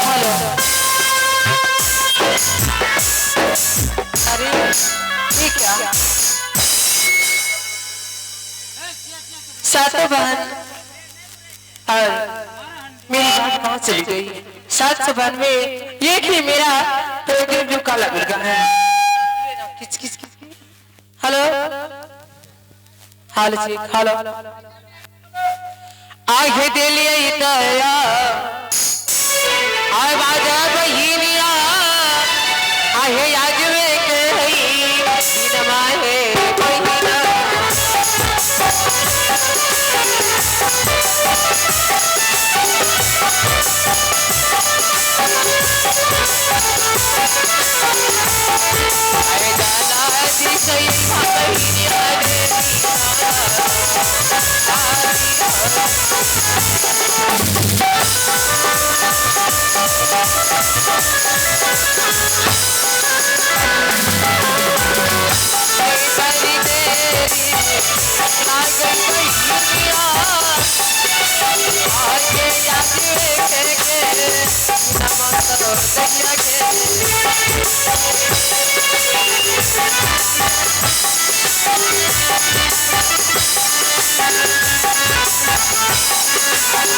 Hello. अरे ये क्या? सातों बहन और मेरी बात कहाँ चली गई? 792 ये कि मेरा प्रोग्राम जो काला बिल का है। किस किस किस हेलो हाल जी हेलो आगे दे लिए इतना आए बाजा बहिनिया आगे आज में कहीं सिनेमा है बहिना अरे जाना जी सही बहिनिया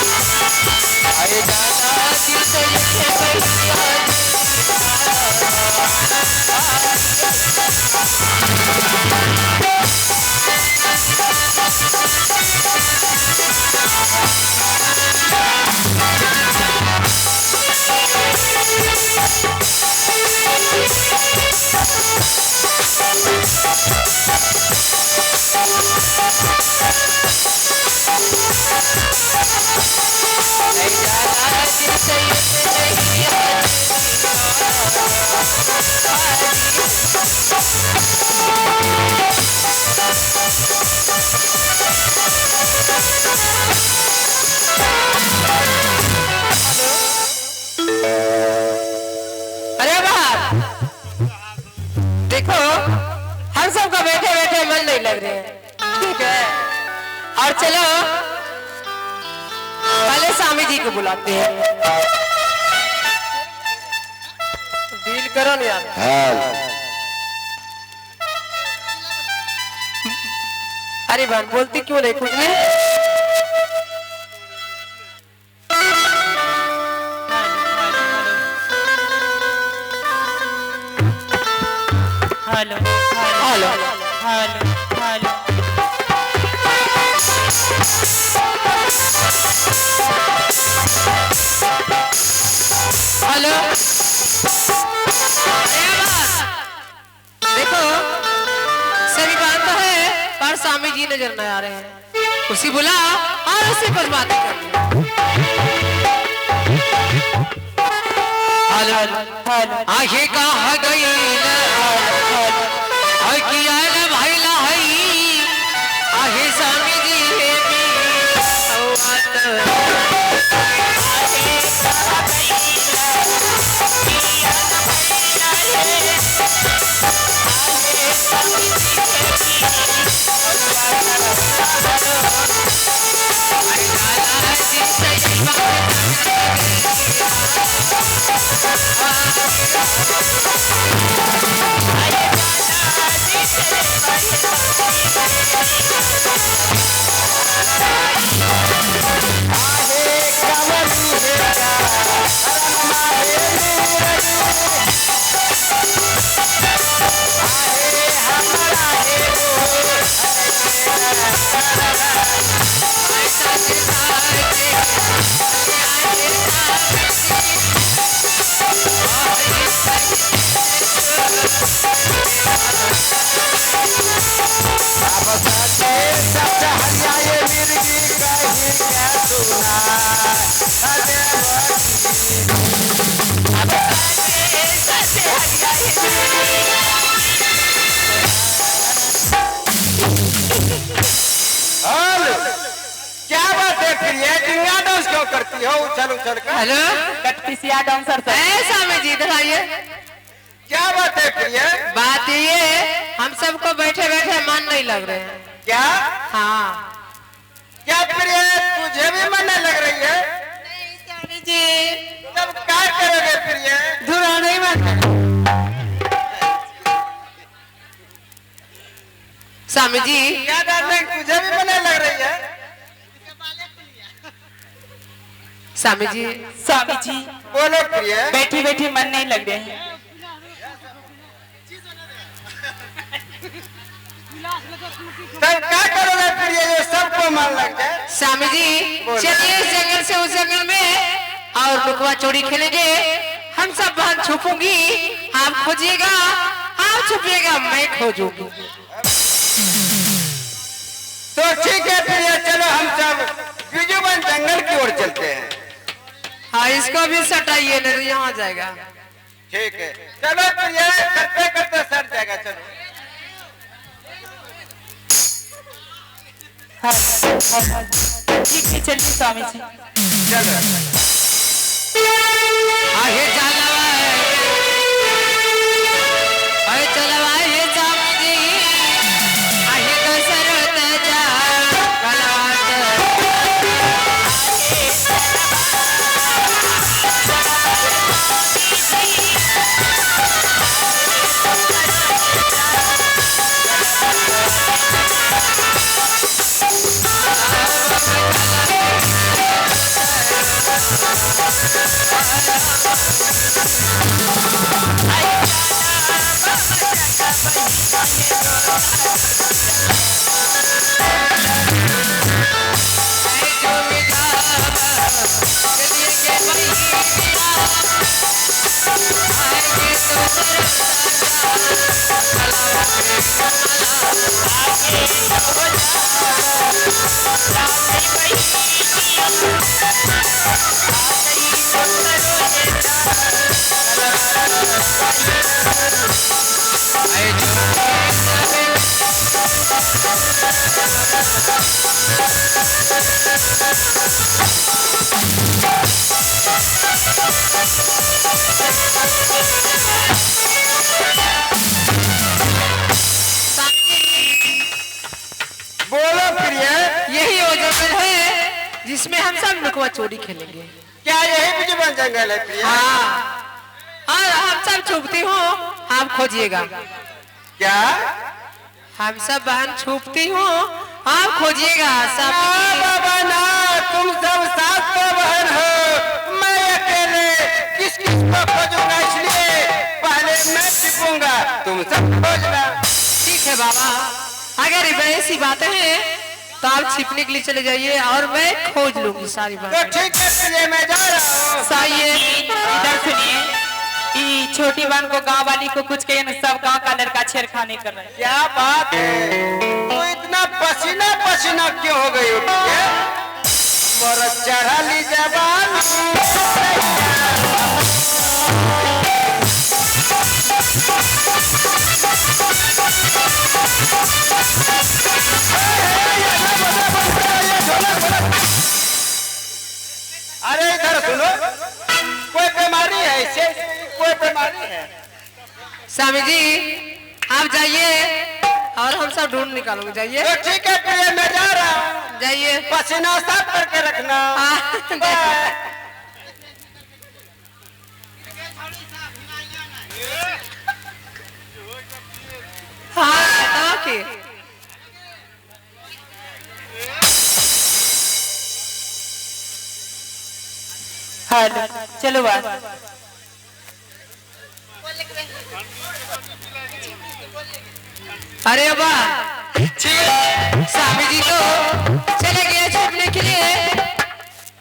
अरे दादा दिल से लिखे देखो हम सबको बैठे बैठे मन नहीं लग रहे हैं ठीक है और चलो पहले स्वामी जी को बुलाते हैं डील करो ना यार अरे बहन बोलती क्यों नहीं कुछ नहीं hello hello hello hello hello देखो सभी बात तो है पर स्वामी जी नजर नहीं आ रहे हैं उसी बुला और उसी पर बातें कर हेलो हेलो आगे कहाँ गई भाई आगे स्वामी जी करती हो उछल उछल कर हेलो कटपिसिया डांसर से स्वामी जी दिखाइए क्या बात है प्रिय बात ये हम सबको बैठे बैठे मन नहीं लग रहे हैं क्या हाँ क्या प्रिय तुझे भी मन लग रही है? नहीं स्वामी जी, तब क्या करोगे प्रिय? धुरा नहीं मन। स्वामी जी, क्या डार्लिंग तुझे भी मन लग रही है? स्वामी जी, स्वामी जी बोलो प्रिय। बैठी बैठी मन नहीं लग रहे हैं। तब क्या करोगे प्रिय ये सबको मन लग जाए? स्वामी जी, चलिए इस जंगल से उस जंगल में और लुकवा चोरी खेलेंगे। हम सब बहन छुपूंगी, आप खोजिएगा, आप छुपिएगा, मैं खोजूंगी। तो ठीक है प्रिय, चलो हम सब बिजुबन जंगल की ओर चलते हैं। हाँ, इसको भी सटाइए, नहीं तो यहाँ जाएगा। ठीक है, चलो प्रिय, करते करते सर जाएगा। चलो ठीक है, चलिए स्वामी जी। चलो। आगे चलवा है, आगे चलवा है स्वामी जी, आगे दशरथ जा कलवात। बोलो प्रिय, यही वो जंगल है जिसमें हम सब लुकवा चोरी खेलेंगे। क्या यही बिजुबन जंगल है प्रिय? हाँ, और हम सब छुपती हूँ, आप खोजिएगा। क्या? हम सब बहन छुपती हूँ, आप खोजिएगा। सब बाबा ना, तुम सब सात तो बहन हो, मैं अकेले किस किस को खोजूंगा, इसलिए पहले मैं छिपूंगा, तुम सब खोजना। ठीक है बाबा, अगर ऐसी बातें हैं तो आप छिपने के लिए चले जाइए और मैं खोज लूंगी सारी तो बातें। ठीक है प्रिय, मैं जा रहा हूँ। सही है। इधर सुनिए, ये छोटी बहन को गांव वाली को कुछ कहे न, सब गांव का लड़का छेड़खानी कर रहे हैं। क्या बात है, तू इतना पसीना पसीना क्यों हो गई हो प्रिय? मोर चढ़ली जवानी अरे इधर सुनो, कोई बीमारी है इससे? कोई बीमारी है? स्वामी जी, आप जाइए और हम सब ढूंढ निकालोगे, जाइए। तो ठीक है प्रिय, मैं जा रहा हूँ। जाइए। पसीना साफ करके रखना। हाँ, बाय। हाँ, ओके। हेलो, चलो बात। अरे अब्बा, स्वामी जी तो चले गए छुपने के लिए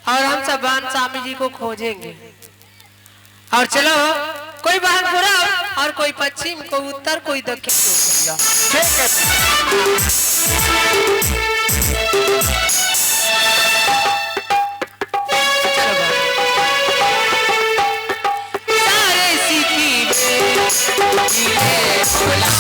और हम सब बहन स्वामी जी को खोजेंगे। और चलो, कोई बहन पूरब और कोई पश्चिम, कोई उत्तर, कोई दक्षिण। ठीक है। सारे सीखी में जिले बोला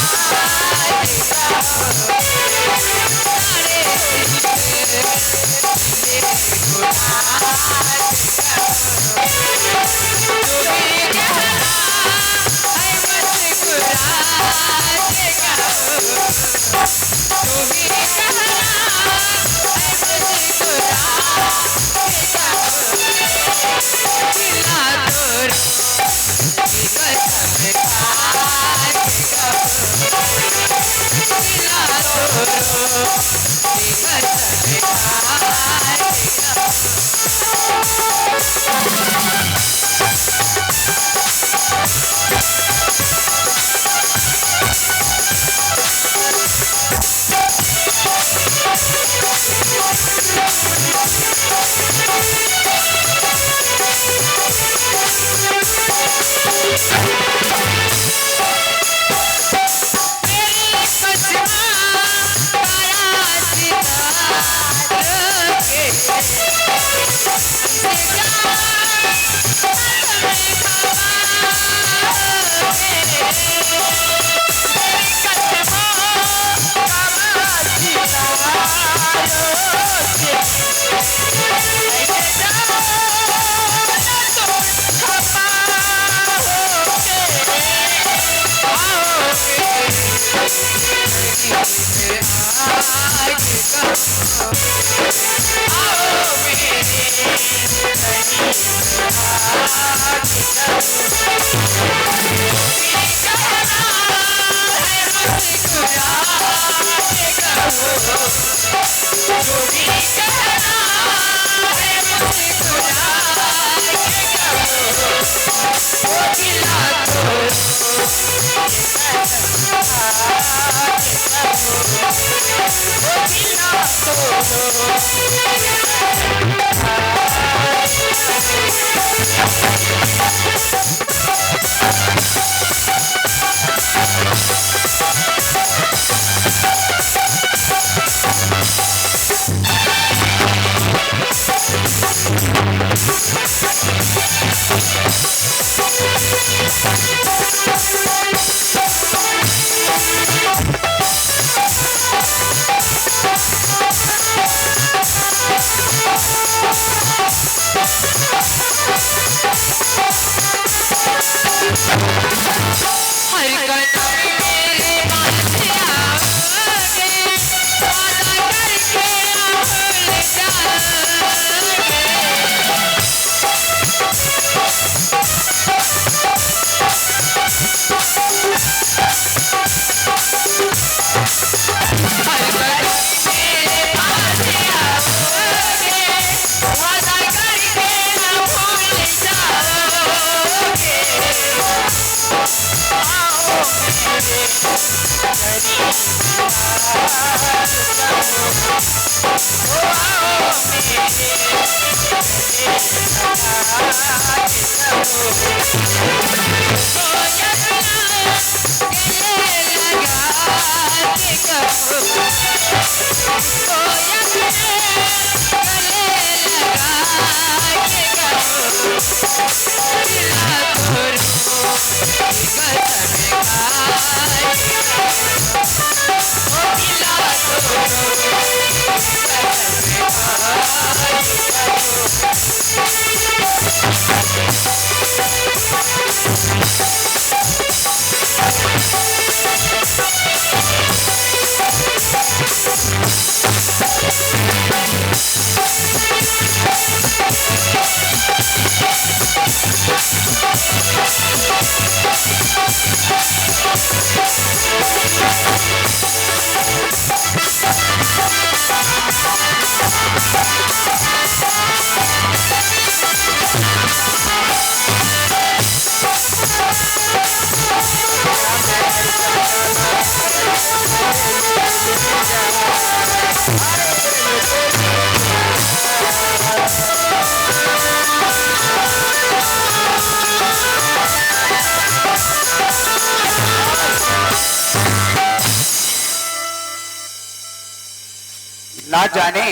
ना जाने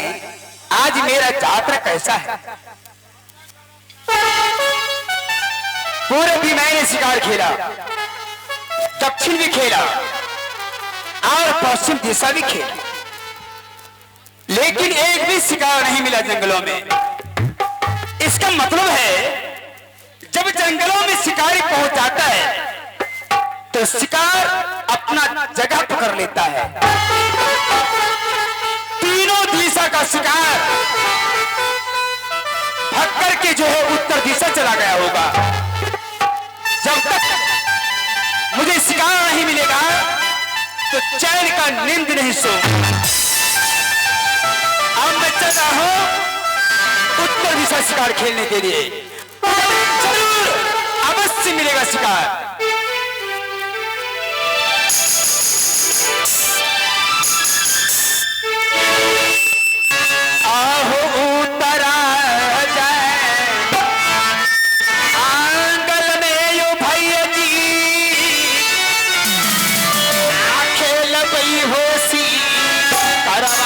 आज मेरा जातरा कैसा है। पूरब भी मैंने शिकार खेला, दक्षिण भी खेला और पश्चिम दिशा भी खेली, लेकिन एक भी शिकार नहीं मिला जंगलों में। इसका मतलब है जब जंगलों में शिकारी पहुंच जाता है तो शिकार अपना जगह पकड़ लेता है। तीनों दिशा का शिकार भाग करके जो है उत्तर दिशा चला गया होगा। जब तक मुझे शिकार नहीं मिलेगा तो चैन का नींद नहीं सो। अब मैं चल रहा हूं उत्तर दिशा शिकार खेलने के लिए। जरूर अवश्य मिलेगा शिकार। आहो उतरा जाए आंगल में यो भैया जी, खेल बई होसी करवा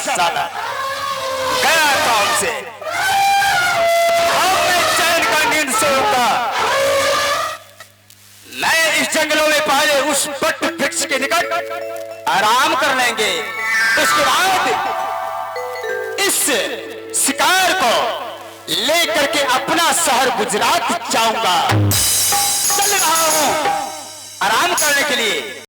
साला गया काम से। अब मैं चैन का नींद सोऊंगा। मैं इस जंगलों में पहले उस बट वृक्ष के निकट आराम कर लेंगे, उसके बाद इस शिकार को लेकर के अपना शहर गुजरात जाऊंगा। चल रहा हूं आराम करने के लिए।